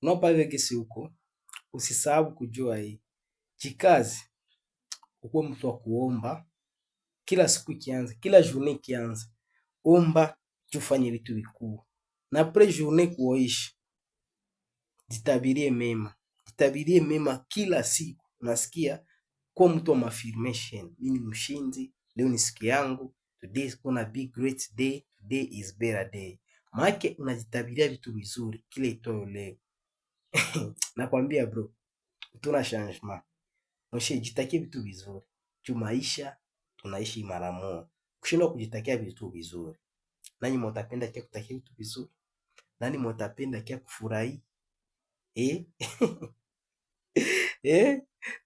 Unapoweka gisi huko, usisahau kujua hii. Jikazi, ukuwe mtu wa kuomba. Kila siku ikianza, kila journée ikianza, omba tufanye vitu vikuu. Na après journée kuisha, jitabirie mema. Jitabirie mema kila siku. Unasikia? Kwa mtu wa affirmation. Mimi ni mshinzi, leo ni siku yangu. Today is gonna be great day. Today is better day. Maana unajitabiria vitu vizuri kile itoyo leo. Nakwambia bro, tuna changement. Moshe jitakie vitu vizuri. Juu maisha tunaishi mara moja. Kushindwa kujitakia vitu vizuri. Nani mtapenda kia kutakia vitu vizuri? Nani mtapenda kia kufurahi?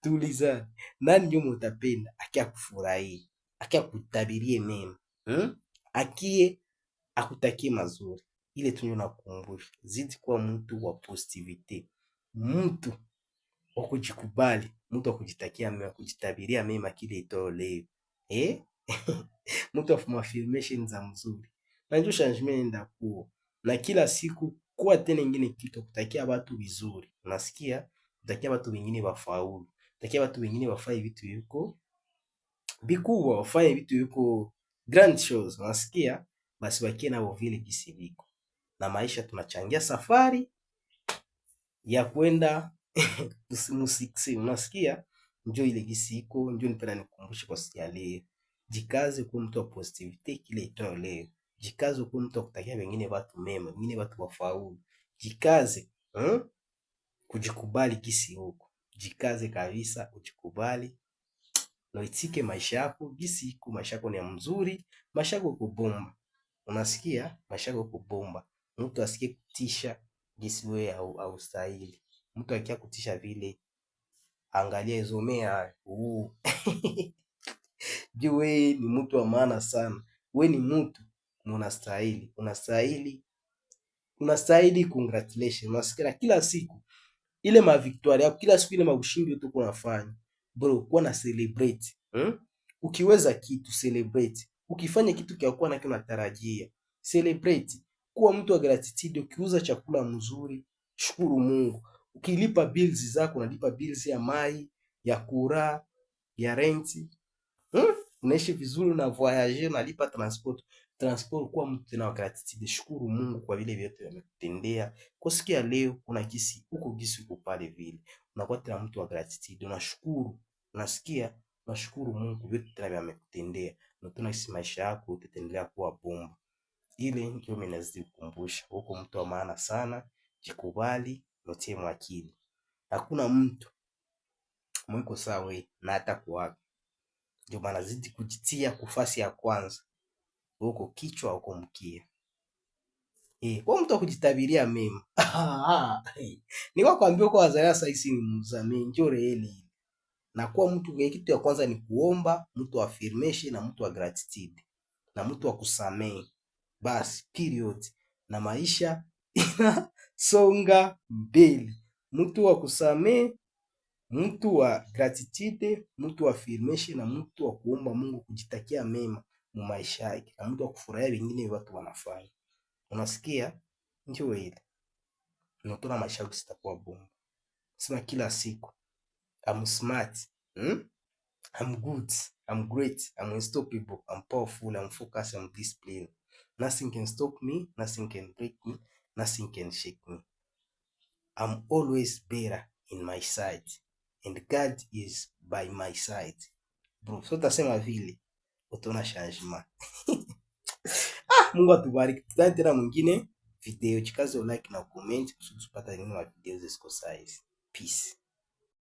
Tuuliza. Nani ndio mtapenda akia kufurahi? Akia kutabirie mema. Akie akutakie mazuri. Ile tu nakukumbusha. Zidi kuwa mtu wa positivity. Mtu wa kujikubali, mtu wa kujitakia mema, kujitabiria mema kile itoyo leo. Mtu wa affirmation za mzuri. Na ndio changement nenda kuwa. Na kila siku kuwa tena ingine kitu kutakia watu vizuri. Unasikia? Kutakia watu wengine wafaulu. Kutakia watu wengine wafanye vitu yuko bikubwa, wafanye vitu yuko grand shows. Unasikia? Basi wakie nao vile gisi viko. Na maisha tunachangia safari ya kwenda musiksi. Unasikia? Njoo ile gisi iko, njoo nipenda nikukumbushe kwa siku ya leo. Jikaze kuwa mtu wa positivity kile itoyo leo. Jikaze kuwa mtu wa kutakia wengine watu mema, wengine watu wafaulu. Jikaze kujikubali gisi huko. Jikaze kabisa ujikubali. Na uitike maisha yako gisi iko, maisha yako ni mzuri, maisha yako kubomba. Unasikia? Maisha yako kubomba. Mtu asikie kutisha gisi wewe au stahili. Mtu akia kutisha vile, angalia izomea juu wewe ni mtu wa maana sana. Wewe ni mtu unastahili. Unastahili congratulations. Unasikia kila siku ile ma victoire yako, kila siku ile maushindi yote uko unafanya. Bro, kuwa na celebrate. Ukiweza kitu celebrate. Ukifanya kitu kia kuwa na kile unatarajia, celebrate. Kuwa mtu wa gratitude. Ukiuza chakula mzuri, shukuru Mungu. Ukilipa bills zako, unalipa bills ya mai, ya kura, ya rent. Unaishi vizuri, na voyager, unalipa transport. Kuwa mtu tena wa gratitude. Shukuru Mungu kwa vile vyote amekutendea. Kwa siku ya leo kuna kisi uko gisi uko pale vile. Unakuwa tena mtu wa gratitude. Unashukuru. Unasikia? Unashukuru Mungu vyote tena amekutendea. Na tuna maisha yako utaendelea kuwa bomba. Ile ndio mimi nazidi kukumbusha. Uko mtu wa maana sana. Jikubali, utie mwakili. Hakuna mtu mwiko sawa na hata kuwaka. Ndio maana zidi kujitia kufasi ya kwanza. Uko kichwa uko mkia. Kwa mtu kujitabiria mema. Niko kwambia kwa wazaya sasa hizi ni mzamini njore ile. Na kwa mtu kwa kitu ya kwanza ni kuomba, mtu wa affirmation na mtu wa gratitude. Na mtu wa kusamehe. Basi period. Na maisha inasonga mbele. Mtu wa kusamehe, mtu wa gratitude, mtu wa affirmation na mtu wa kuomba Mungu kujitakia mema mu maisha yake. Na mtu wa kufurahia wengine watu wanafanya. Unasikia? Njoo ile. Unatona maisha yako sitakuwa bomba. Sema kila siku. I'm smart. I'm good. I'm great. I'm unstoppable. I'm powerful. I'm focused. I'm disciplined. Nothing can stop me. Nothing can break me. Nothing can shake me. I'm always better in my side. And God is by my side. Bro, so utasema vile. Utaona changement. Mungu atubariki. Tutane tena mwingine video. Jikaze like na comment kusudi tupate nini wa video zisiko size. Peace.